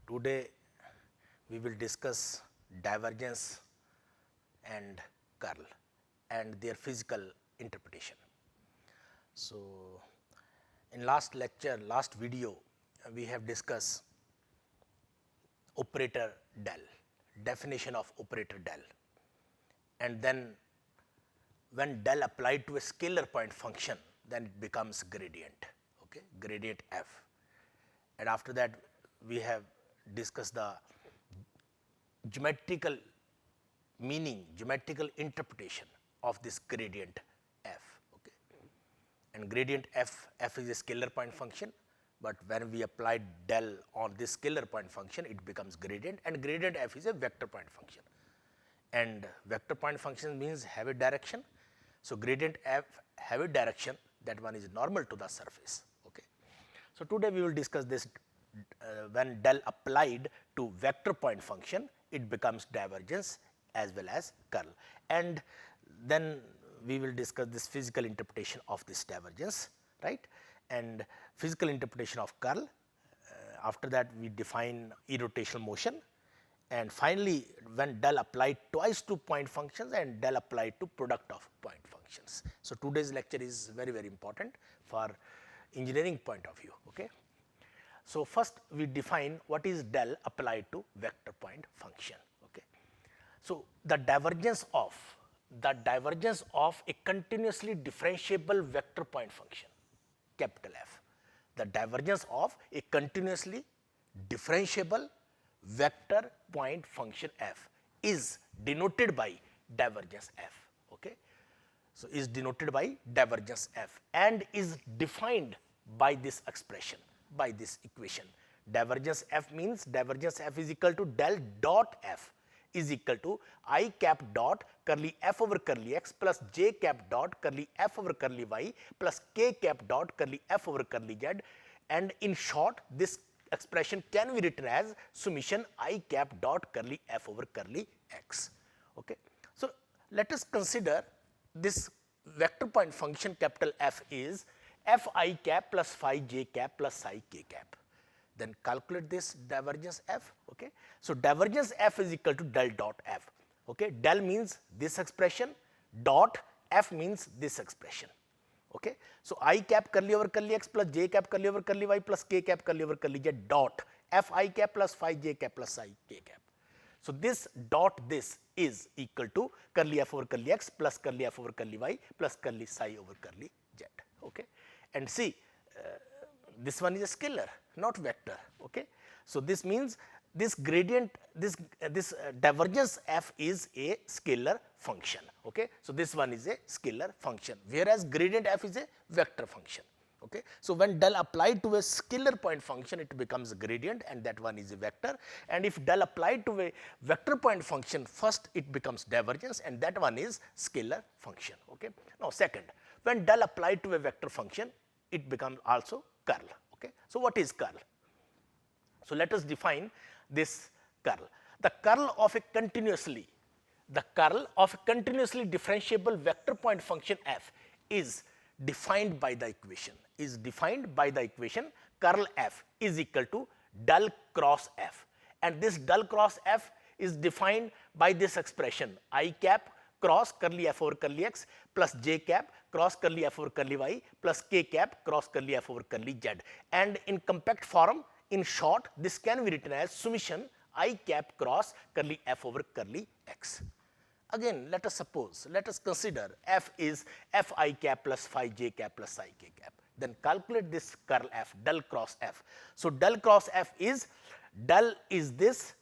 Today we will discuss divergence and curl and their physical interpretation. So, in last lecture, last video, we have discussed operator del, definition of operator del, and then when del applied to a scalar point function, then it becomes gradient, okay, gradient f. And after that, we have discussed the geometrical meaning, geometrical interpretation of this gradient f, okay. And gradient f is a scalar point function, but when we apply del on this scalar point function, it becomes gradient, and gradient f is a vector point function. And vector point function means have a direction. So, gradient f have a direction, that one is normal to the surface, okay. So, today we will discuss this when del applied to vector point function, it becomes divergence as well as curl, and then we will discuss this physical interpretation of this divergence, right, and physical interpretation of curl. After that, we define irrotational motion, and finally, when del applied twice to point functions and del applied to product of point functions. So, today's lecture is very, very important for engineering point of view, okay. So, first we define what is del applied to vector point function, okay. So, the divergence of a continuously differentiable vector point function, capital F, the divergence of a continuously differentiable vector point function f is denoted by divergence f, okay. So, is denoted by divergence f and is defined by this expression, by this equation. Divergence f means divergence f is equal to del dot f is equal to I cap dot curly f over curly x plus j cap dot curly f over curly y plus k cap dot curly f over curly z, and in short this expression can be written as summation I cap dot curly f over curly x, okay. So, let us consider this vector point function capital F is f I cap plus phi j cap plus psi k cap. Then calculate this divergence f, okay. So, divergence f is equal to del dot f, okay. Del means this expression, dot f means this expression, okay. So, I cap curly over curly x plus j cap curly over curly y plus k cap curly over curly z dot f I cap plus phi j cap plus psi k cap. So, this dot this is equal to curly f over curly x plus curly f over curly y plus curly psi over curly z, okay. And see, this one is a scalar, not vector, okay. So, this means this gradient, this divergence f is a scalar function, okay. So, this one is a scalar function, whereas gradient f is a vector function, okay. So, when del applied to a scalar point function, it becomes a gradient and that one is a vector, and if del applied to a vector point function, first it becomes divergence and that one is scalar function, okay. Now, second, when del applied to a vector function, it becomes also curl, okay. So, what is curl? So, let us define this curl. The curl of a continuously differentiable vector point function f is defined by the equation, curl f is equal to del cross f, and this del cross f is defined by this expression I cap cross curly f over curly x plus j cap cross curly f over curly y plus k cap cross curly f over curly z, and in compact form, in short, this can be written as summation I cap cross curly f over curly x. Again, let us consider f is f I cap plus phi j cap plus psi k cap. Then calculate this curl f, del cross f. So, del cross f is, del is this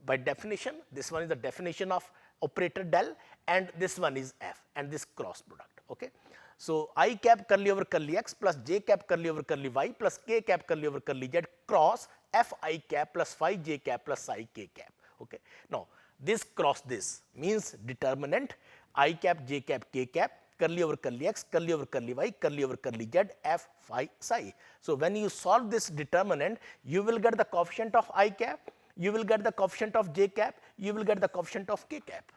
by definition, this one is the definition of operator del, and this one is f and this cross product, okay. So, I cap curly over curly x plus j cap curly over curly y plus k cap curly over curly z cross f I cap plus phi j cap plus psi k cap, okay. Now, this cross this means determinant I cap j cap k cap curly over curly x curly over curly y curly over curly z f phi psi. So, when you solve this determinant, you will get the coefficient of I cap, you will get the coefficient of j cap, you will get the coefficient of k cap,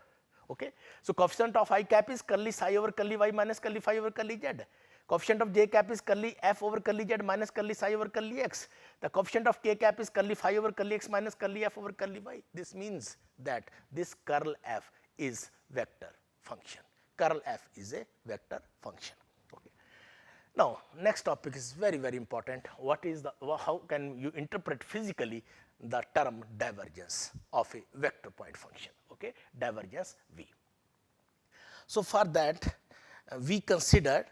okay. So, coefficient of I cap is curly psi over curly y minus curly phi over curly z. Coefficient of j cap is curly f over curly z minus curly psi over curly x. The coefficient of k cap is curly phi over curly x minus curly f over curly y. This means that this curl f is vector function. Curl f is a vector function. Okay. Now, next topic is very, very important. What is the, how can you interpret physically the term divergence of a vector point function? Okay, divergence V. So, for that we considered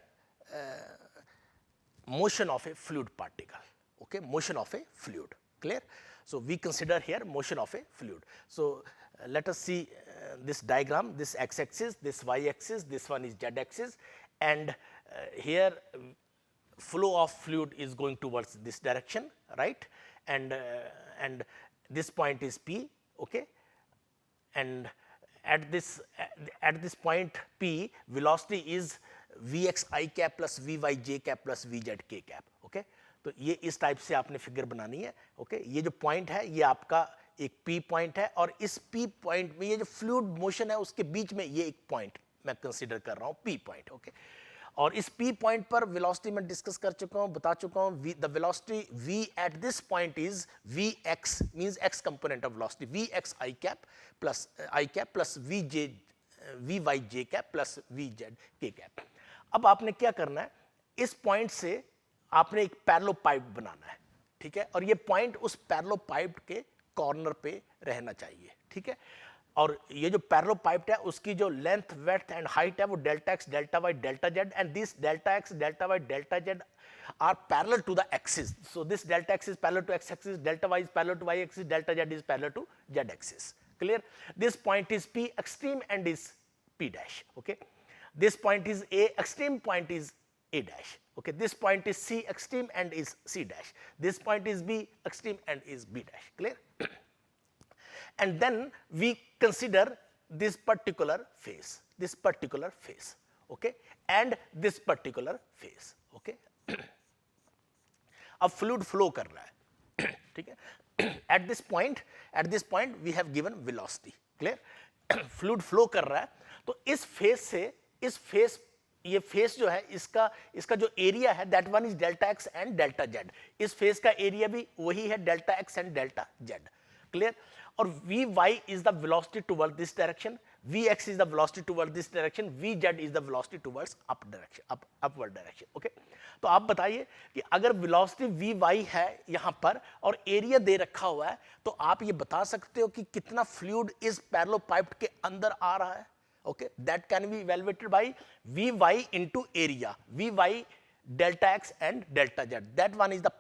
motion of a fluid particle, okay, motion of a fluid, clear. So, we consider here motion of a fluid. So, let us see this diagram, this x axis, this y axis, this one is z axis, and here flow of fluid is going towards this direction, right, and this point is P, okay, and at this point P, velocity is Vx I cap plus Vy j cap plus Vz k cap, okay. तो ये इस type से आपने figure बनानी है, okay. ये जो point है ये आपका एक P पॉइंट है, और इस P पॉइंट में ये जो फ्लूइड मोशन है उसके बीच में ये एक पॉइंट मैं कंसीडर कर रहा हूँ P पॉइंट, ओके। और इस P पॉइंट पर वेलोसिटी मैं डिस्कस कर चुका हूँ, बता चुका हूँ, the velocity V eight this point is Vx means x component of velocity, Vx I cap plus Vy j cap plus Vz k cap। अब आपने क्या करना है, इस पॉइंट से आपने एक पैरेलल पाइप बनाना है, ठीक है, और ये पॉइंट उस पैरेलल पाइप के कॉर्नर पे रहना चाहिए, ठीक है। और ये जो पैरेलल पाइप है उसकी जो लेंथ, विड्थ एंड हाइट है वो delta X, delta Y, delta Z, and this delta X, delta Y, delta Z are parallel to the axis. So this delta x is parallel to x axis, delta y is parallel to y axis, delta z is parallel to z axis. Clear? This point is P extreme and is P dash. Okay. This point is A extreme, point is A dash. Okay. This point is C extreme and is C dash. This point is B extreme and is B dash. Clear? And then we consider this particular phase, okay, and this particular phase, okay. अब fluid flow कर रहा है, ठीक है, at this point we have given velocity, clear. Fluid flow कर रहा है, तो इस फेस से ये फेस जो है इसका जो एरिया है that one is delta X and delta Z, इस फेस का एरिया भी वही है delta X and delta Z, clear. और V Y is the velocity toward this direction, Vx is the velocity towards this direction, Vz is the velocity towards upward direction, okay। तो आप बताइए कि अगर velocity Vy है यहाँ पर और एरिया दे रखा हुआ है, तो आप ये बता सकते हो कि कितना फ्लूइड इस पैरेलल पाइप के अंदर आ रहा है, okay। That can be evaluated by Vy into area, Vy delta x and delta z, that one is the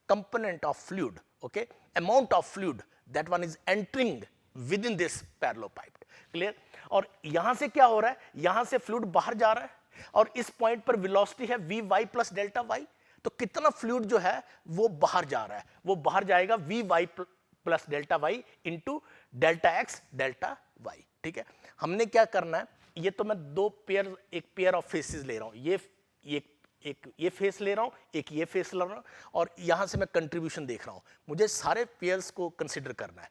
component of fluid, okay, amount of fluid, that one is entering within this parallel pipe, clear। और यहां से क्या हो रहा है, यहां से fluid बाहर जा रहा है और इस पॉइंट पर वेलोसिटी है Vy प्लस डेल्टा वाई, तो कितना फ्लूइड जो है वो बाहर जा रहा है, वो बाहर जाएगा Vy plus delta Y into delta X delta Y, ठीक है। हमने क्या करना है, ये तो मैं एक पेयर ऑफ फेसेस ले रहा हूं, ये फेस ले रहा हूं, एक ये फेस ले रहा हूं, और यहां से मैं कंट्रीब्यूशन देख रहा हूं, मुझे सारे पेयर्स को कंसिडर करना है,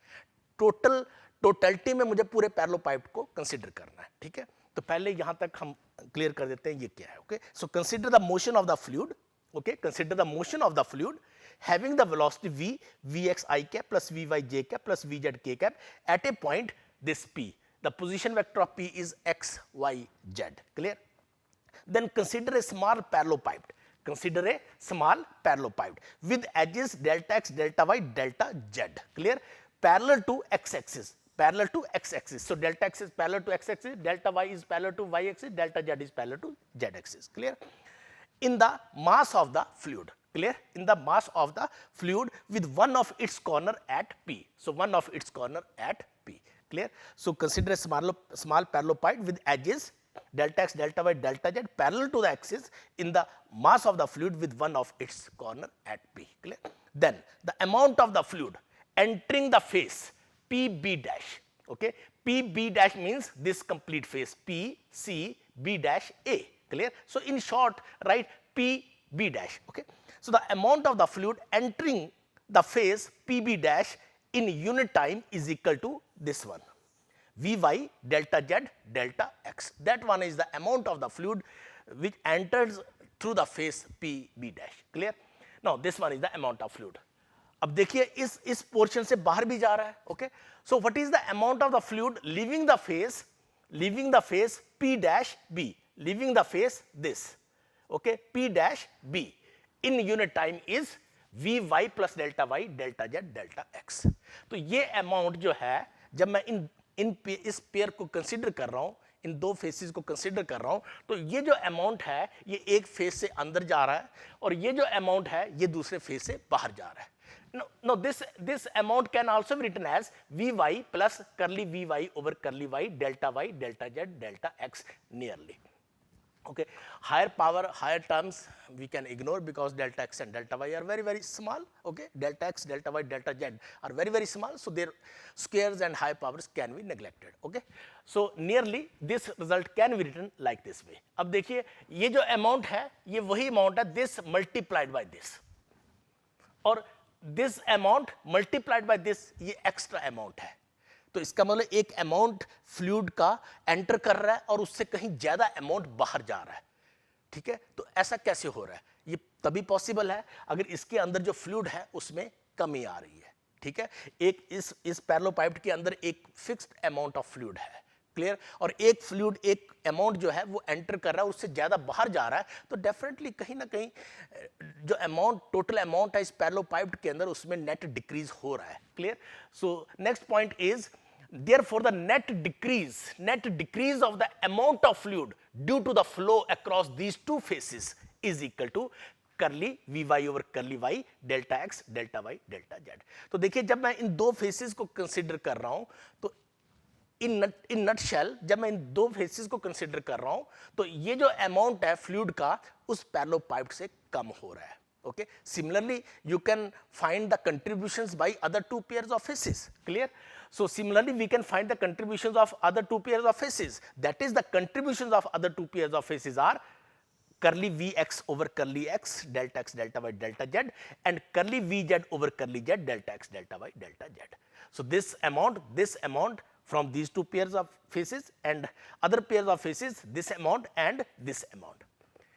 टोटलिटी में मुझे पूरे पैरेलल पाइप को कंसीडर करना है, ठीक है। तो पहले यहां तक हम क्लियर कर देते हैं ये क्या है, okay. So consider the motion of the fluid, okay, consider the motion of the fluid having the velocity v, Vx I cap plus Vy j cap plus Vz k cap at a point this P. The position vector of P is x, y, z, clear। Then consider a small parallel pipe. Consider a small parallel pipe with edges delta x, delta y, delta z, clear, parallel to x-axis. So delta x is parallel to x-axis, delta y is parallel to y-axis, delta z is parallel to z-axis, clear. In the mass of the fluid, clear, in the mass of the fluid with one of its corner at P. So one of its corner at P, clear. So consider a small parallel pipe with edges delta x, delta y, delta z parallel to the axis in the mass of the fluid with one of its corner at P, clear. Then the amount of the fluid entering the face PB dash, okay, PB dash means this complete face P, C, B dash A, clear. So in short, write PB dash, okay. So the amount of the fluid entering the face PB dash in unit time is equal to this one, Vy delta z delta x, that one is the amount of the fluid which enters through the phase P B dash. Clear? Now this one is the amount of fluid. अब देखिए इस portion से बाहर भी जा रहा है. Okay, so what is the amount of the fluid leaving the face P dash B, leaving the phase this, okay, P dash B in unit time is Vy plus delta y delta z delta x. तो ये amount जो है जब मैं इस pair को consider कर रहा हूं, इन दो फेसेस को कंसीडर कर रहा हूं, तो ये जो अमाउंट है ये एक फेस से अंदर जा रहा है और ये जो अमाउंट है ये दूसरे फेस से बाहर जा रहा है. No, this amount can also be written as Vy plus curly Vy over curly y delta z delta x nearly. Okay, higher power, higher terms we can ignore because delta x and delta y are very small. Okay, delta x, delta y, delta z are very small, so their squares and high powers can be neglected. Okay, so nearly this result can be written like this way. अब देखिए ये जो amount है ये वही amount है this multiplied by this, और this amount multiplied by this ये एक्स्ट्रा अमाउंट है. तो इसका मतलब एक अमाउंट फ्लूइड का एंटर कर रहा है और उससे कहीं ज्यादा अमाउंट बाहर जा रहा है. ठीक है, तो ऐसा कैसे हो रहा है? ये तभी पॉसिबल है अगर इसके अंदर जो फ्लूइड है उसमें कमी आ रही है. ठीक है, एक इस पैरेललोपाइप के अंदर एक फिक्स्ड अमाउंट ऑफ फ्लूइड है. क्लियर? और एक फ्लूइड एक अमाउंट जो है वो एंटर कर रहा है, उससे ज्यादा बाहर जा रहा है, तो डेफिनेटली कहीं ना कहीं जो अमाउंट टोटल अमाउंट है इस पैरेललोपाइप के अंदर उसमें नेट डिक्रीज हो रहा है. Clear? So next point is therefore the net decrease of the amount of fluid due to the flow across these two faces is equal to curly Vy over curly y delta x delta y delta z. तो देखिए जब मैं इन दो faces को consider कर रहा हूं तो इन नटशेल जब मैं इन दो फेसेस को कंसीडर कर रहा हूं तो ये जो अमाउंट है फ्लूइड का उस पैरेललोपाइप से कम हो रहा है. Okay, similarly you can find the contributions by other two pairs of faces. Clear? So similarly we can find the contributions of other two pairs of faces. That is, the contributions of other two pairs of faces are curly Vx over curly x delta x delta y delta z and curly Vz over curly z delta x delta y delta z. So this amount from these two pairs of faces and other pairs of faces, this amount and this amount.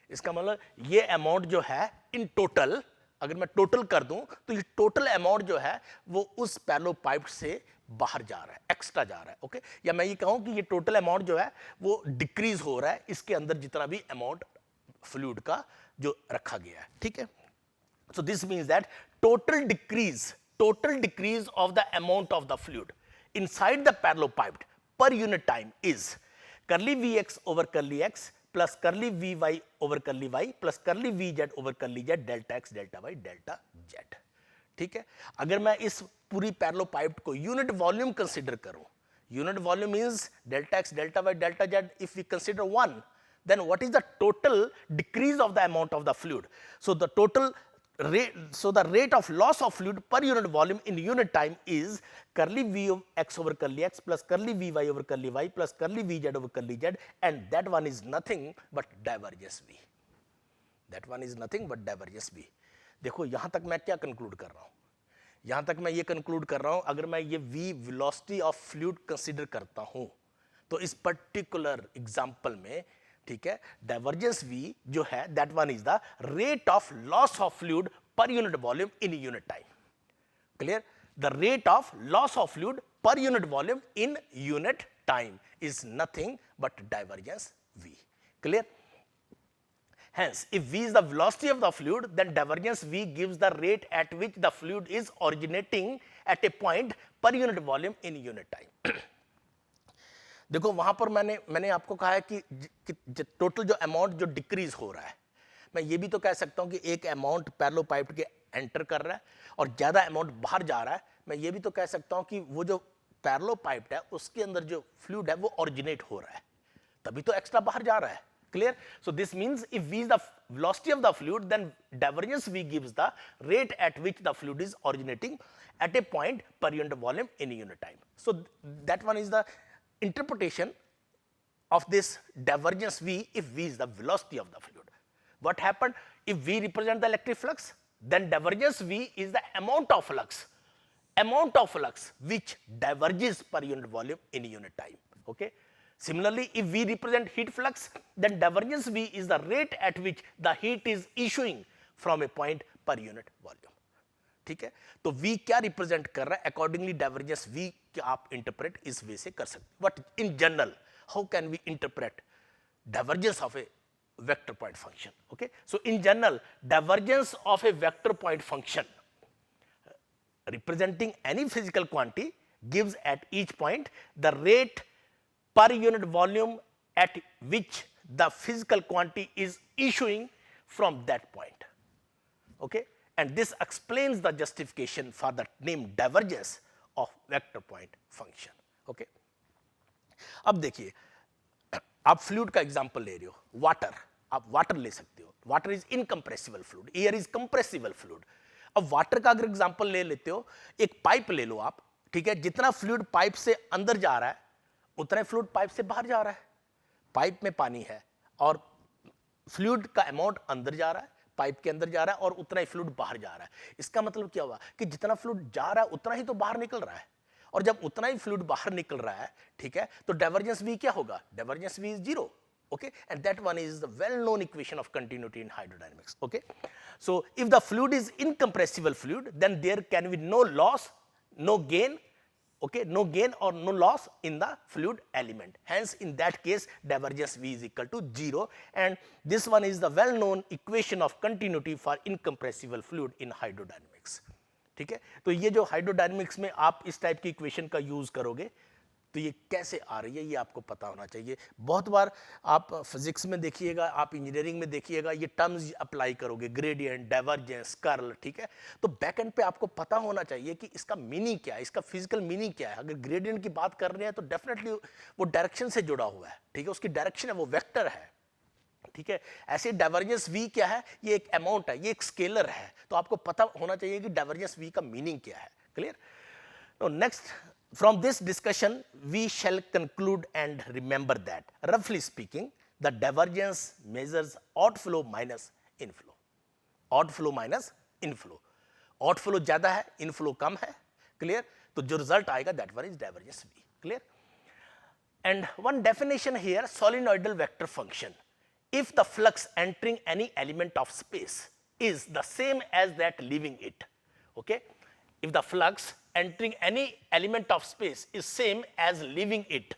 इसका मतलब ये amount जो है in total अगर मैं total कर दूं तो ये टोटल अमाउंट जो है वो उस पैरेललोपाइप से बाहर जा रहा है, एक्स्ट्रा जा रहा है. ओके, या मैं ये कहूं कि ये टोटल अमाउंट जो है वो डिक्रीज हो रहा है इसके अंदर जितना भी अमाउंट फ्लूइड का जो रखा गया है. ठीक है, so this means that total decrease of the amount of the fluid inside the parallelepiped per unit time is curly Vx over curly x plus curly Vy over curly y plus curly Vz over curly z delta x delta y delta z. ठीक है, अगर मैं इस पूरी parallelepiped को unit volume consider करूं, unit volume means delta x delta y delta z. If we consider 1, then what is the total decrease of the amount of the fluid? So the rate of loss of fluid per unit volume in unit time is curly Vx over curly x plus curly Vy over curly y plus curly Vz over curly z, and that one is nothing but divergence V. That one is nothing but divergence V. देखो यहां तक मैं क्या conclude कर रहा हूं? यहां तक मैं ये कंक्लूड कर रहा हूं अगर मैं ये V velocity of fluid consider करता हूं तो इस पर्टिकुलर एग्जांपल में, ठीक है, डाइवर्जेंस V जो है that one is the rate of loss of fluid per unit volume in unit time. Clear? The rate of loss of fluid per unit volume in unit time is nothing but divergence V. Clear? Hence, if V is the velocity of the fluid, then divergence V gives the rate at which the fluid is originating at a point per unit volume in unit time. देखो वहां पर मैंने आपको कहा है कि total जो amount जो डिक्रीज हो रहा है, मैं ये भी तो कह सकता हूं कि एक अमाउंट पैरेललोपाइप के एंटर कर रहा है और ज्यादा अमाउंट बाहर जा रहा है. मैं ये भी तो कह सकता हूं कि वो जो पैरेललोपाइप है उसके अंदर जो फ्लूइड है वो ओरिजिनेट हो रहा है, तभी तो एक्स्ट्रा बाहर जा रहा है. Clear? So this means if V is the velocity of the fluid, then divergence V gives the rate at which the fluid is originating at a point per unit volume in unit time. So that one is the interpretation of this divergence V if V is the velocity of the fluid. What happened if V represents the electric flux? Then divergence V is the amount of flux which diverges per unit volume in unit time. Okay? Similarly, if we represent heat flux, then divergence V is the rate at which the heat is issuing from a point per unit volume. ठीक है, तो V क्या represent कर रहा है, accordingly divergence V क्या आप interpret इस वे से कर सकते. But in general how can we interpret divergence of a vector point function? Okay, so in general, divergence of a vector point function representing any physical quantity gives at each point the rate per unit volume at which the physical quantity is issuing from that point. Okay, and this explains the justification for the name divergence of vector point function. Okay, अब देखिए, आप fluid का example ले रहे हो, water, आप water ले सकते हो. Water is incompressible fluid, air is compressible fluid. अब वाटर का अगर एग्जांपल ले लेते हो, एक पाइप ले लो आप, ठीक है, जितना फ्लूइड पाइप से अंदर जा रहा है उतना फ्लूइड पाइप से बाहर जा रहा है. पाइप में पानी है और फ्लूइड का अमाउंट अंदर जा रहा है, पाइप के अंदर जा रहा है और उतना ही फ्लूइड बाहर जा रहा है. इसका मतलब क्या हुआ कि जितना फ्लूइड जा रहा है उतना ही तो बाहर निकल रहा है, और जब उतना ही फ्लूइड बाहर निकल रहा है, ठीक है, तो डाइवर्जेंस V क्या होगा, divergence V is 0. okay, and that one is the well known equation of continuity in hydrodynamics. Okay, so if the fluid is incompressible fluid, then there can be no loss, no gain, okay, no gain or no loss in the fluid element. Hence in that case divergence V is equal to 0, and this one is the well known equation of continuity for incompressible fluid in hydrodynamics. ठीक है, तो ये जो hydrodynamics में आप इस type की equation का यूज करोगे तो ये कैसे आ रही है ये आपको पता होना चाहिए. बहुत बार आप फिजिक्स में देखिएगा, आप इंजीनियरिंग में देखिएगा, ये टर्म्स अप्लाई करोगे, ग्रेडियंट, डाइवर्जेंस, कर्ल, ठीक है, तो बैक एंड पे आपको पता होना चाहिए कि इसका मीनिंग क्या है, इसका फिजिकल मीनिंग क्या है. अगर ग्रेडियंट की बात कर रहे हैं तो डेफिनेटली वो डायरेक्शन से जुड़ा हुआ है, ठीक है, उसकी डायरेक्शन है, वो वेक्टर है, ठीक है. ऐसे डाइवर्जेंस V क्या है, ये एक अमाउंट है, ये एक स्केलर है, तो आपको पता होना चाहिए कि डाइवर्जेंस V का मीनिंग क्या है. Clear. Now next, from this discussion we shall conclude and remember that roughly speaking the divergence measures outflow minus inflow. outflow minus inflow, outflow ज्यादा है, inflow कम है. क्लियर, तो जो रिजल्ट आएगा that one is divergence V. Clear. and one definition here, solenoidal vector function, if the flux entering any element of space is the same as that leaving it. Okay, if the flux entering any element of space is same as leaving it,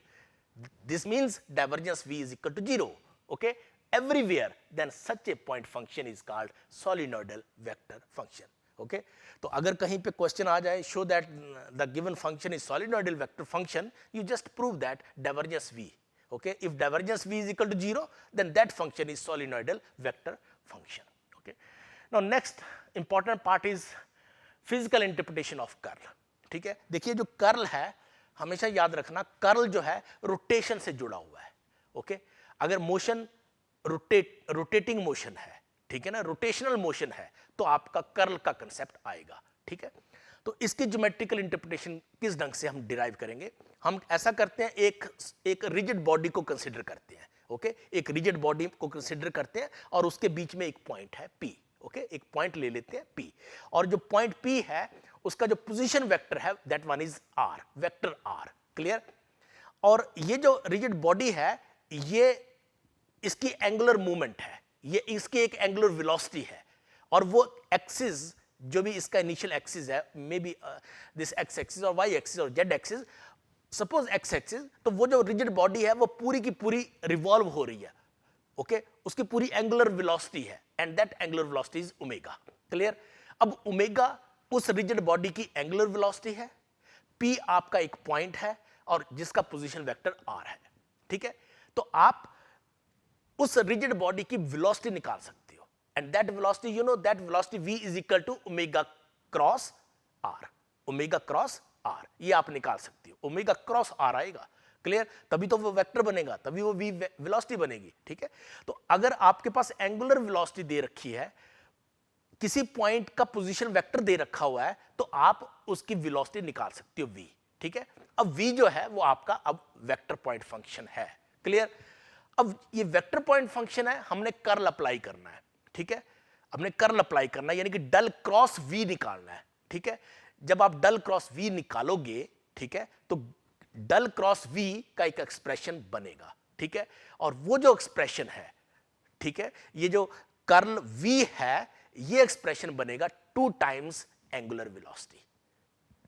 this means divergence V is equal to 0. Okay, everywhere, then such a point function is called solenoidal vector function. Okay, तो अगर कहीं पे question आ जाए, show that the given function is solenoidal vector function, you just prove that divergence V. Okay, if divergence V is equal to 0, then that function is solenoidal vector function. Okay, now next important part is physical interpretation of curl. ठीक है, देखिए जो curl है, हमेशा याद रखना, curl जो है रोटेशन से जुड़ा हुआ है. ओके, अगर मोशन रोटेटिंग मोशन है, ठीक है ना, रोटेशनल मोशन है, तो आपका कर्ल का कंसेप्ट आएगा. ठीक है, तो इसकी ज्योमेट्रिकल इंटरप्रिटेशन किस ढंग से हम डिराइव करेंगे, हम ऐसा करते हैं, एक रिजिड बॉडी को कंसिडर करते हैं. ओके, एक रिजिड बॉडी को कंसिडर करते हैं और उसके बीच में एक पॉइंट है P. ओके, एक पॉइंट ले लेते हैं P, और जो पॉइंट P है उसका जो पोजीशन वेक्टर है that one is R, vector R. Clear. और ये जो रिजिड बॉडी है, ये इसकी एंगुलर मूवमेंट है, ये इसकी एक एंगुलर वेलोसिटी है, और वो एक्सिस जो भी इसका इनिशियल एक्सिस है, may be this x axis और वाई एक्सिस और Z axis, suppose x axis, तो वो जो रिजिड बॉडी है वो पूरी की पूरी रिवॉल्व हो रही है. ओके, उसकी पूरी एंगुलर वेलोसिटी है, and that angular velocity is omega. Clear. अब ओमेगा उस रिजिड बॉडी की एंगुलर वेलोसिटी है, P आपका एक पॉइंट है और जिसका पोजीशन वेक्टर R है. ठीक है, तो आप उस रिजिड बॉडी की वेलोसिटी निकाल सकते हो, and that velocity, you know, that velocity V is equal to omega cross R. Omega cross R ये आप निकाल सकते हो, ओमेगा क्रॉस R आएगा. क्लियर, तभी तो वो वेक्टर बनेगा, तभी वो V वेलोसिटी बनेगी. ठीक है, तो अगर आपके पास एंगुलर वेलोसिटी दे रखी है, किसी पॉइंट का पोजीशन वेक्टर दे रखा हुआ है, तो आप उसकी वेलोसिटी निकाल सकते हो V. ठीक है, अब V जो है वो आपका अब वेक्टर पॉइंट फंक्शन है. क्लियर. अब ये वेक्टर पॉइंट फंक्शन है, हमने कर्ल अप्लाई करना है. ठीक है, हमने कर्ल अप्लाई करना है, यानी कि डल क्रॉस V निकालना है. ठीक है, जब आप डल क्रॉस V निकालोगे, ठीक है, तो डल क्रॉस v का एक एक्सप्रेशन बनेगा, ठीक है। और वो जो एक्सप्रेशन है, ठीक है, ये जो कर्ल v है, ये एक्सप्रेशन बनेगा 2 times angular velocity,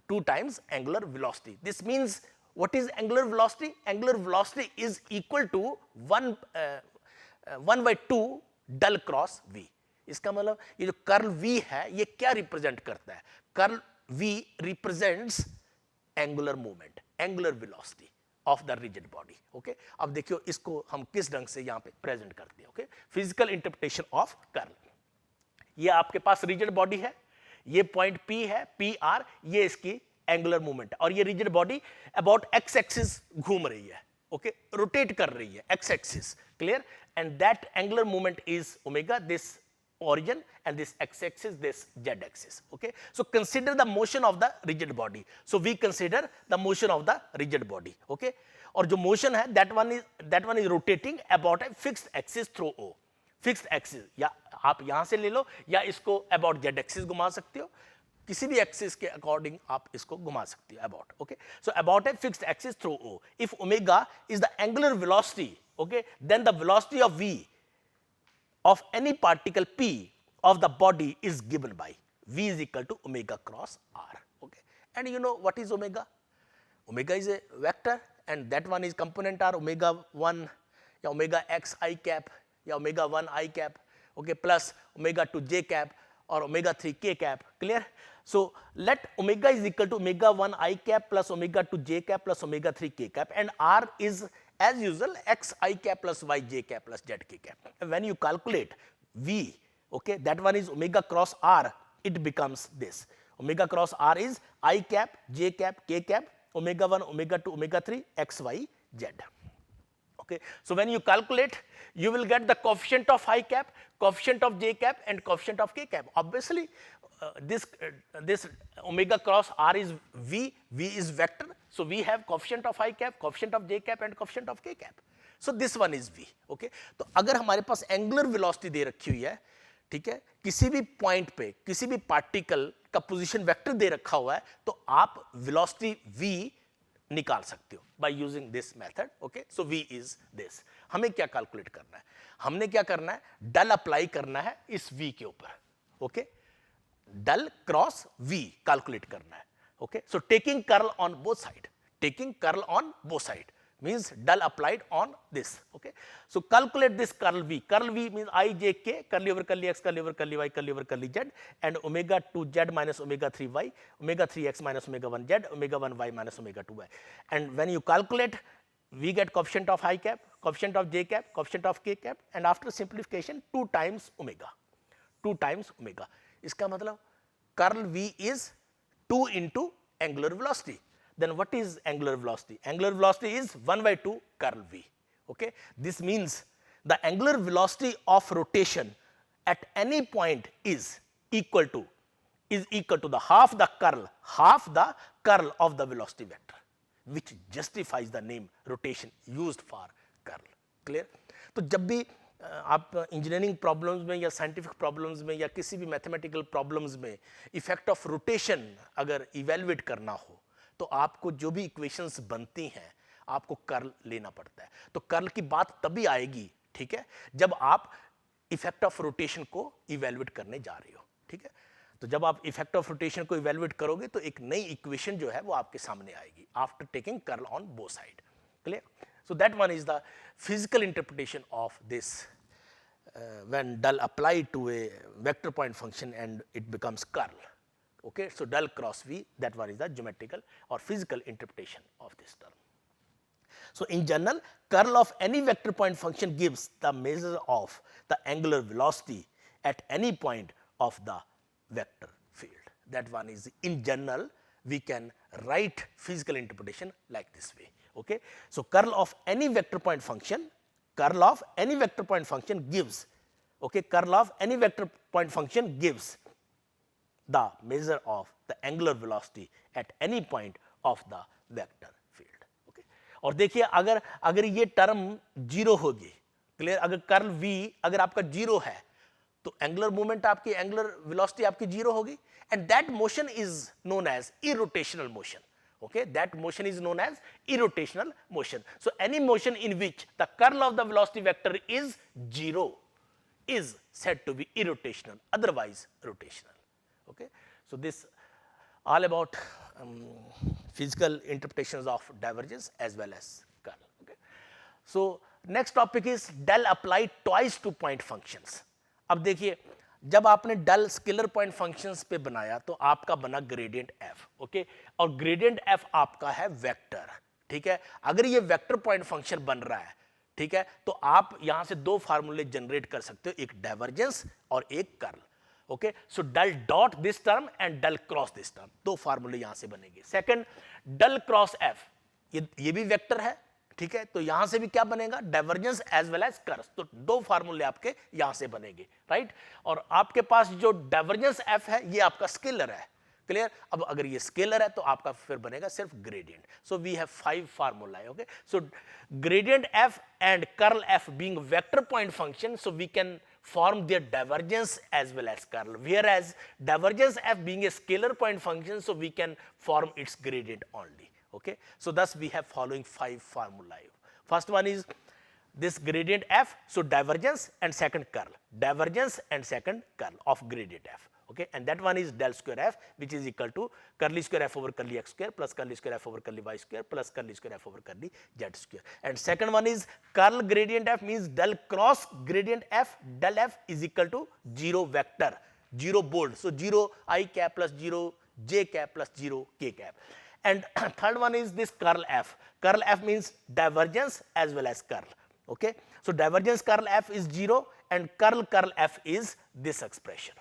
2 times angular velocity. This means what is angular velocity? Angular velocity is equal to 1 by 2 del cross v. इसका मतलब ये जो कर्ल v है ये क्या रिप्रेजेंट करता है? Curl v represents angular movement, angular velocity of the rigid body. Okay, अब देखियो इसको हम किस ढंग से यहां पे प्रेजेंट करते हैं। Okay, physical interpretation of curl. ये आपके पास रिजिड बॉडी है, ये पॉइंट P है, PR, ये इसकी एंगुलर मूवमेंट है, और ये rigid body about x axis घूम रही है, ओके, रोटेट कर रही है x axis, clear, and that angular movement is omega, this origin, and this x axis, this z axis. Okay, so consider the motion of the rigid body. So we consider the motion of the rigid body. Okay, और जो motion है that one is rotating about a fixed axis through O. Fixed axis, या आप यहां से ले लो या इसको about z axis घुमा सकते हो, किसी भी एक्सिस के अकॉर्डिंग आप इसको घुमा सकते हो about. Okay, so about a fixed axis through O. If omega is the angular velocity, okay, then the velocity of v of any particle p of the body is given by v is equal to omega cross r. Okay, and you know what is omega? Omega is a vector, and that one is component are omega 1 या omega x I cap या omega 1 I cap, okay, plus omega 2 j cap or omega 3 k cap. Clear? So let omega is equal to omega 1 I cap plus omega 2 j cap plus omega 3 k cap, and r is as usual x I cap plus y j cap plus z k cap. When you calculate v, okay, that one is omega cross r, it becomes this. Omega cross r is I cap, j cap, k cap, omega 1, omega 2, omega 3, x, y, z. Okay, so when you calculate, you will get the coefficient of I cap, coefficient of j cap, and coefficient of k cap. Obviously, this omega cross r is v is vector, so we have coefficient of I cap, coefficient of j cap, and coefficient of k cap. So this one is v. Okay, तो अगर हमारे पास angular velocity दे रखी हुई है, ठीक है, किसी भी पॉइंट पे किसी भी पार्टिकल का पोजीशन वेक्टर दे रखा हुआ है, तो आप वेलोसिटी v निकाल सकते हो by using this method. Okay, so v is this. हमें क्या कैलकुलेट करना है? हमने क्या करना है? डल अप्लाई करना है इस v के ऊपर. ओके, डल क्रॉस v कैलकुलेट करना है. Okay, so taking curl on both side, taking curl on both side means dull applied on this. Okay, so calculate this curl v. Curl v means I j k, curly over curly x, curly over curly y, curly over curly z, and omega 2 z minus omega 3 y, omega 3 x minus omega 1 z, omega 1 y minus omega 2 y. And when you calculate, we get coefficient of I cap, coefficient of j cap, coefficient of k cap, and after simplification 2 times omega, 2 times omega. इसका मतलब curl v is 2 into angular velocity. Then what is angular velocity? Angular velocity is 1 by 2 curl v. Okay, this means the angular velocity of rotation at any point is equal to the half the curl of the velocity vector, which justifies the name rotation used for curl. Clear? तो जब भी आप engineering problems में या scientific problems में या किसी भी मैथमेटिकल प्रॉब्लम्स में इफेक्ट ऑफ रोटेशन अगर इवेल्युएट करना हो, तो आपको जो भी इक्वेशंस बनती हैं आपको कर्ल लेना पड़ता है. तो कर्ल की बात तभी आएगी, ठीक है, जब आप इफेक्ट ऑफ रोटेशन को इवेल्युएट करने जा रहे हो. ठीक है, तो जब आप इफेक्ट ऑफ रोटेशन को इवेल्युएट करोगे तो एक नई इक्वेशन जो है वो आपके सामने आएगी after taking curl on both side. Clear? So that one is the physical interpretation of this when dull applied to a vector point function and it becomes curl. Okay, so dull cross v, that one is the geometrical or physical interpretation of this term. So in general, curl of any vector point function gives the measure of the angular velocity at any point of the vector field. That one is in general, we can write physical interpretation like this way. Okay, so curl of any vector point function, curl of any vector point function gives, okay, curl of any vector point function gives the measure of the angular velocity at any point of the vector field. Okay, और देखिए अगर ये term zero होगी, clear, अगर curl v अगर आपका जीरो है तो एंगुलर मूवमेंट आपकी, एंगुलर वेलोसिटी आपकी जीरो होगी, and that motion is known as irrotational motion. Okay, that motion is known as irrotational motion. So any motion in which the curl of the velocity vector is 0 is said to be irrotational, otherwise rotational. Okay, so this all about physical interpretations of divergence as well as curl. Okay. So next topic is del applied twice to point functions. अब देखिए जब आपने del scalar point functions पे बनाया तो आपका बना gradient f. Okay, और ग्रेडियंट f आपका है वेक्टर. ठीक है, अगर ये वेक्टर पॉइंट फंक्शन बन रहा है, ठीक है, तो आप यहां से दो फार्मूले जनरेट कर सकते हो, एक डाइवर्जेंस और एक curl. Okay, so del dot this term and del cross this term, दो फार्मूले यहां से बनेंगे. सेकंड, डेल क्रॉस एफ, ये भी वेक्टर है. ठीक है, तो यहां से भी क्या बनेगा, divergence as well as curl. तो दो फार्मूले आपके यहां से बनेंगे, राइट. और आपके पास जो डाइवर्जेंस एफ है ये आपका स्केलर है. क्लियर. अब अगर ये स्केलर है तो आपका फिर बनेगा सिर्फ gradient. So we have 5 formula. Okay, so gradient F and curl F being vector point function, so we can form their divergence as well as curl, whereas divergence f being a scalar point function, so we can form its gradient only. Okay, so thus we have following 5 formulae. First one is this gradient f, so divergence and second curl, divergence and second curl of gradient f. Okay, and that one is del square f, which is equal to curly square f over curly x square plus curly square f over curly y square plus curly square f over curly z square. And second one is curl gradient f means del cross gradient f, del f is equal to 0 vector, 0 bold, so 0 I cap plus 0 j cap plus 0 k cap. And third one is this curl f. Curl f means divergence as well as curl. Okay, so divergence curl f is 0 and curl f is this expression.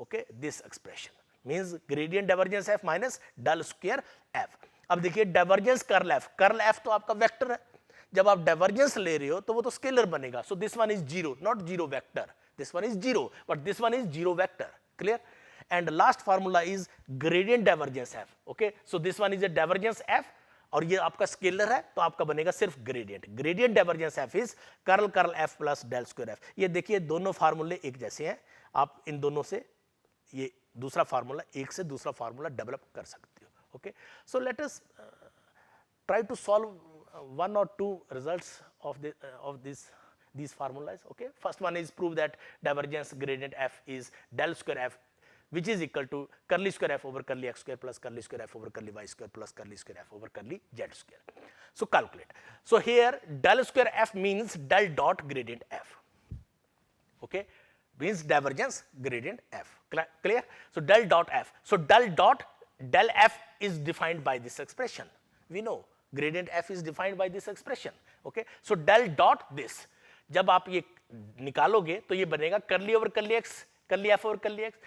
Okay, this expression means gradient divergence f minus del square f. अब देखिए divergence curl f तो आपका vector है. जब आप divergence ले रहे हो तो वो तो स्केलर बनेगा. So this one is 0, not 0 vector. This one is 0 but this one is 0 vector. Clear. And last formula is gradient divergence f. Okay, so this one is a divergence f और ये आपका scalar है तो आपका बनेगा सिर्फ gradient. Gradient divergence f is curl f plus del square f. ये देखिए दोनों फार्मूले एक जैसे हैं. आप इन दोनों से ये दूसरा फार्मूला, एक से दूसरा फार्मूला डेवलप कर सकते हो. Okay, so let us try to solve 1 or 2 results of these formulas. Okay, first one is prove that divergence gradient f is del square f, which is equal to curly square f over curly x square plus curly square f over curly y square plus curly square f over curly z square. So calculate. So here del square f means del dot gradient f. Okay, means divergence gradient f. Clear. So del dot f, so del f is defined by this expression. We know gradient f is defined by this expression. Okay, so del dot this, जब आप ये निकालोगे तो ये बनेगा curly over curly x, curly f over curly x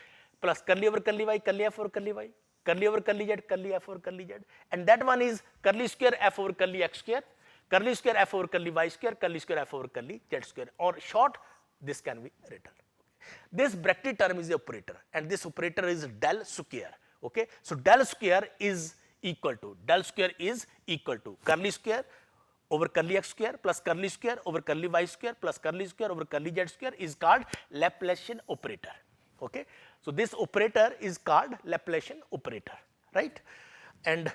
plus curly over curly y, curly f over curly y, curly over curly z, curly f over curly z, and that one is curly square f over curly x square, curly square f over curly y square, curly square f over curly z square, or short this can be written. This bracketed term is the operator and this operator is del square. Okay, so del square is equal to curly square over curly x square plus curly square over curly y square plus curly square over curly z square is called Laplacian operator. Okay, so this operator is called Laplacian operator, right. And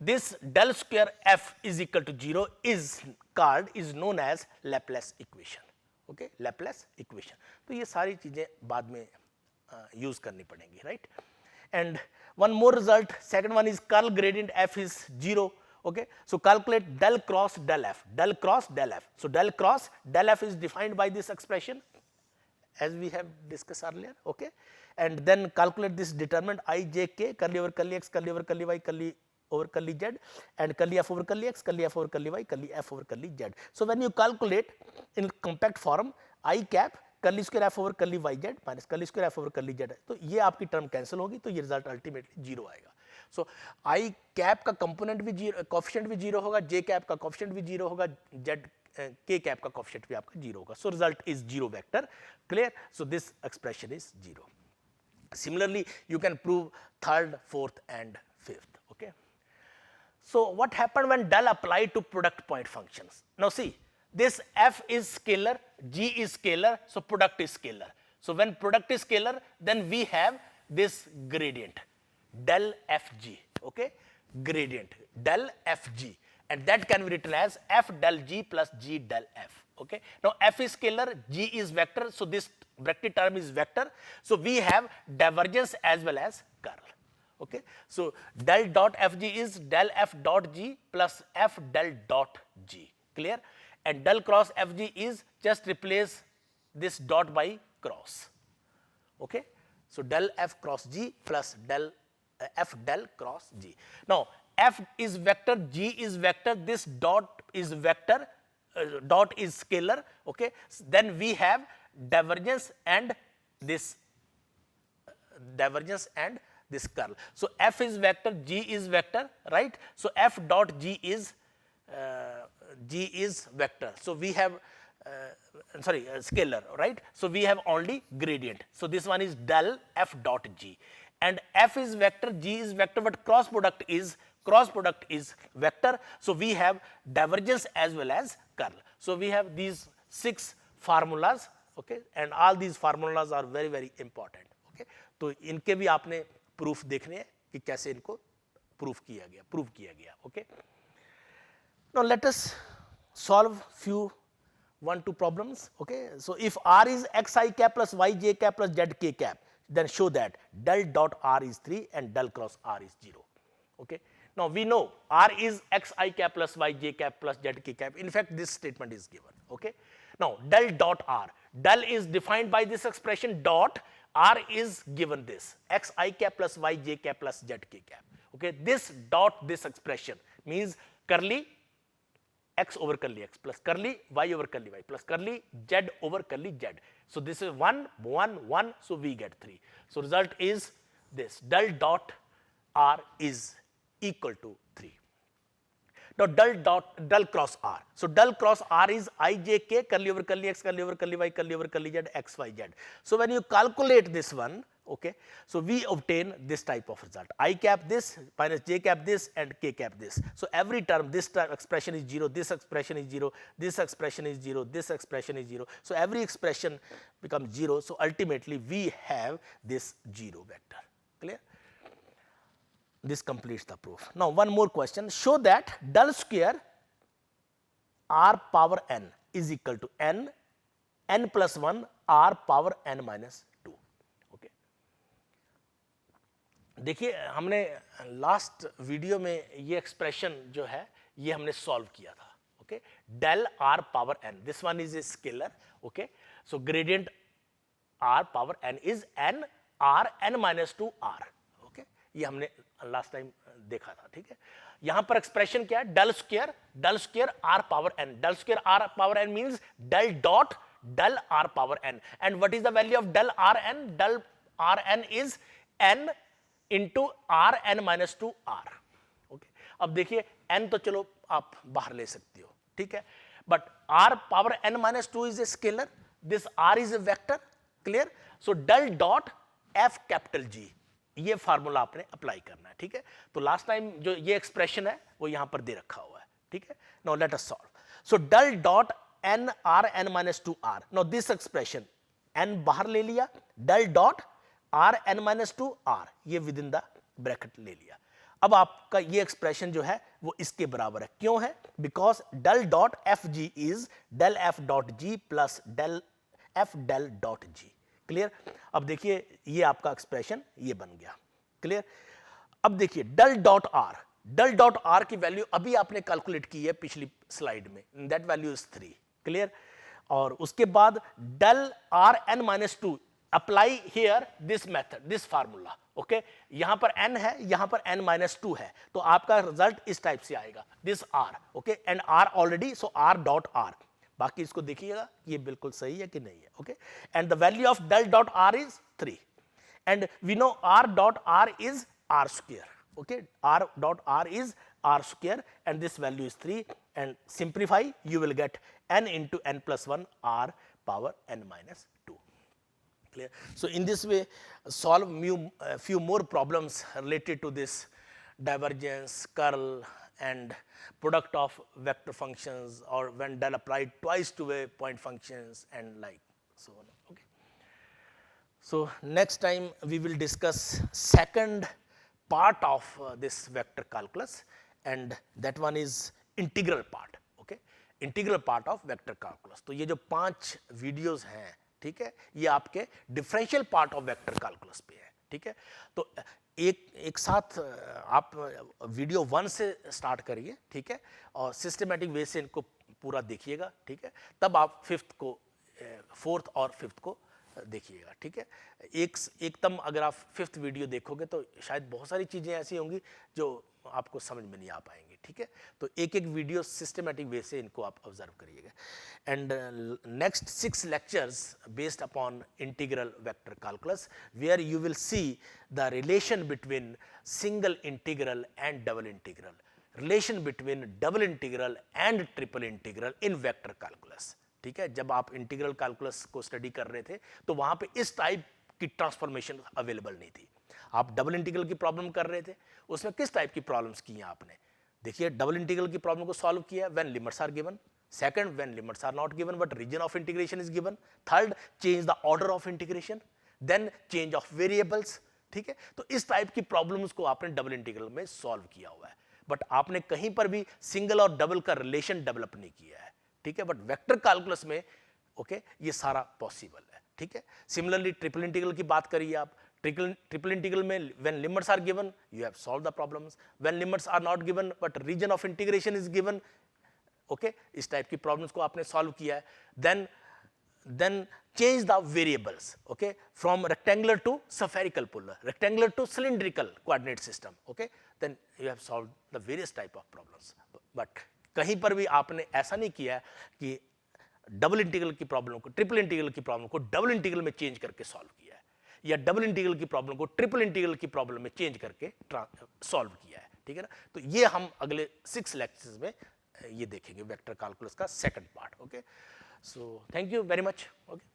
this del square f is equal to 0 is known as Laplace equation. Okay, Laplace equation. तो ये सारी चीजें बाद में use करनी पड़ेंगी, right. And one more result, second one is curl gradient f is 0. Okay, so calculate del cross del f, del cross del f. So del cross del f is defined by this expression as we have discussed earlier. Okay, and then calculate this determinant I j k, curly over curly x, curly over curly y, curly over curly z, and curly f over curly x, curly f over curly y, curly f over curly z. So when you calculate in compact form I cap curly square f over curly y z minus curly square f over curly z, तो ये आपकी term cancel होगी तो ये result ultimately 0 आएगा. सो आई cap का component भी 0, coefficient भी 0 होगा, जे कैप का कोफिशिएंट भी 0 होगा, जेड के कैप का कोफिशिएंट भी आपका 0 होगा. So result is 0 vector. Clear. So this expression is 0. Similarly, you can prove third, fourth, and fifth. Okay. So what happened when del applied to product point functions? Now see, this f is scalar, g is scalar, so product is scalar. So when product is scalar, then we have this gradient del fg. Okay, gradient del fg, and that can be written as f del g plus g del f. Okay. Now f is scalar, g is vector, so this bracket term is vector. So we have divergence as well as curl. Okay. So del dot fg is del f dot g plus f del dot g. Clear? And del cross fg is just replace this dot by cross. Okay. So del f cross g plus del f del cross g. Now f is vector, g is vector, this dot is vector, dot is scalar. Okay. Then we have divergence and this curl. So f is vector, g is vector, right? So f dot g is vector. So we have scalar, right? So we have only gradient. So this one is del f dot g, and f is vector, g is vector, but cross product is vector. So we have divergence as well as curl. So we have these 6 formulas. Okay, and all these formulas are very very important. Okay, तो इनके भी आपने proof देखने हैं कि कैसे इनको prove किया गया. Okay, now let us solve few 1-2 problems. Okay, so if r is xi cap plus yj cap plus zk cap, then show that del dot r is 3 and del cross r is 0. Okay, now we know r is xi cap plus yj cap plus zk cap. In fact, this statement is given. Okay, now del dot r, del is defined by this expression dot, r is given this xi cap plus yj cap plus zk cap. Okay, this dot, this expression means curly x over curly x plus curly y over curly y plus curly z over curly z. So this is 1, 1, 1, so we get 3. So result is this, del dot r is equal to 3. Now del cross r. So del cross r is ijk curly over curly x, curly over curly y, curly over curly z, x, y, z. So when you calculate this one, okay, so we obtain this type of result. I cap this minus j cap this and k cap this. So every term, this term expression is 0, this expression is 0, this expression is 0, this expression is 0. So every expression becomes 0. So ultimately we have this 0 vector. Clear? This completes the proof. Now one more question. Show that del square r power n is equal to n plus 1 r power n minus 2. Okay. देखिए हमने last video में ये expression जो है ये हमने solve किया था. Okay, del R power N, this one is a scalar. Okay, so gradient R power N is N R N minus 2 R. Okay, ये हमने लास्ट टाइम देखा था. ठीक है, यहां पर एक्सप्रेशन क्या है, del square R power N. Del square R power N means del dot del R power N. And what is the value of del R N? Del R N is N into R N minus 2 R. Okay, अब देखिए N तो चलो आप बाहर ले सकते हो. ठीक है, but R power N minus 2 is a scalar, this R is a vector. Clear? So del dot F capital G, ये फार्मूला आपने अप्लाई करना है. ठीक है, तो लास्ट टाइम जो ये एक्सप्रेशन है वो यहां पर दे रखा हुआ है. ठीक है, now let us solve. So del dot N R N minus 2 R. Now this expression N बाहर ले लिया, del dot R N minus 2 R ये विद इन द ब्रैकेट ले लिया. अब आपका ये एक्सप्रेशन जो है वो इसके बराबर है. क्यों है? Because del dot F G is del F dot G plus del F del dot G. Clear? अब देखिए ये आपका एक्सप्रेशन ये बन गया. क्लियर? अब देखिए डेल डॉट आर की वैल्यू अभी आपने कैलकुलेट की है पिछली स्लाइड में, दैट वैल्यू इज 3. क्लियर? और उसके बाद del R N minus 2 apply here this method, this formula. Okay, यहां पर n है, यहां पर n माइनस 2 है, तो आपका रिजल्ट इस टाइप से आएगा, this r. Okay, and r already, so r dot r. बाकी इसको देखिएगा ये बिल्कुल सही है कि नहीं है. Okay, and the value of del dot r is 3 and we know r dot r is r square. Okay, r dot r is r square and this value is 3, and simplify you will get n into n plus 1 r power n minus 2. Clear? So in this way solve few more problems related to this divergence, curl and product of vector functions, or when del applied twice to a point functions and like so on. Okay. So next time we will discuss second part of this vector calculus, and that one is integral part. Okay, integral part of vector calculus. तो ये जो 5 videos हैं, ठीक है, ये आपके differential part of vector calculus पे है, ठीक है। तो एक साथ आप वीडियो 1 से स्टार्ट करिए, ठीक है, और सिस्टमेटिक वे से इनको पूरा देखिएगा, ठीक है, तब आप 4th और 5th को देखिएगा, ठीक है। एकदम अगर आप 5th वीडियो देखोगे तो शायद बहुत सारी चीज़ें ऐसी होंगी जो आपको समझ में नहीं आ पाएंगी, ठीक है। तो एक वीडियो सिस्टमेटिक वे से इनको आप ऑब्जर्व करिएगा। And next 6 lectures based upon integral vector calculus, where you will see the relation between single integral and double integral, relation between double integral and triple integral in vector calculus, ठीक है। जब आप integral calculus को study कर रहे थे तो वहां पे इस टाइप की ट्रांसफॉर्मेशन अवेलेबल नहीं थी। आप डबल इंटीग्रल की प्रॉब्लम कर रहे थे, उसमें किस टाइप की प्रॉब्लम्स की हैं आपने? देखिए, डबल इंटीग्रल की प्रॉब्लम को सॉल्व किया when limits are given, second when limits are not given but region of integration is given, third change the order of integration, then change of variables, ठीक है। तो इस टाइप की problems को आपने डबल इंटीग्रल में solve किया हुआ है, बट आपने कहीं पर भी सिंगल और डबल का रिलेशन डेवलप नहीं किया है, ठीक है। बट वेक्टर कैलकुलस में ओके ये सारा पॉसिबल है, ठीक है। सिमिलरली ट्रिपल इंटीग्रल की बात करिए आप, ट्रिपल इंटीग्रल में when limits are given you have solved the problems, when limits are not given but region of integration is given, okay, इस टाइप की प्रॉब्लम्स को आपने सॉल्व किया है। Then change the variables, okay, from rectangular to spherical polar, rectangular to cylindrical coordinate system, okay, then you have solved the various type of problems. But कहीं पर भी आपने ऐसा नहीं किया कि डबल इंटीग्रल की प्रॉब्लम को, ट्रिपल इंटीग्रल की प्रॉब्लम को डबल इंटीग्रल में चेंज करके सॉल्व किया है, या डबल इंटीग्रल की प्रॉब्लम को ट्रिपल इंटीग्रल की प्रॉब्लम में चेंज करके सॉल्व किया है, ठीक है ना। तो ये हम अगले 6 लेक्चर्स में ये देखेंगे, वेक्टर कैलकुलस का second part, okay. So thank you very much, okay.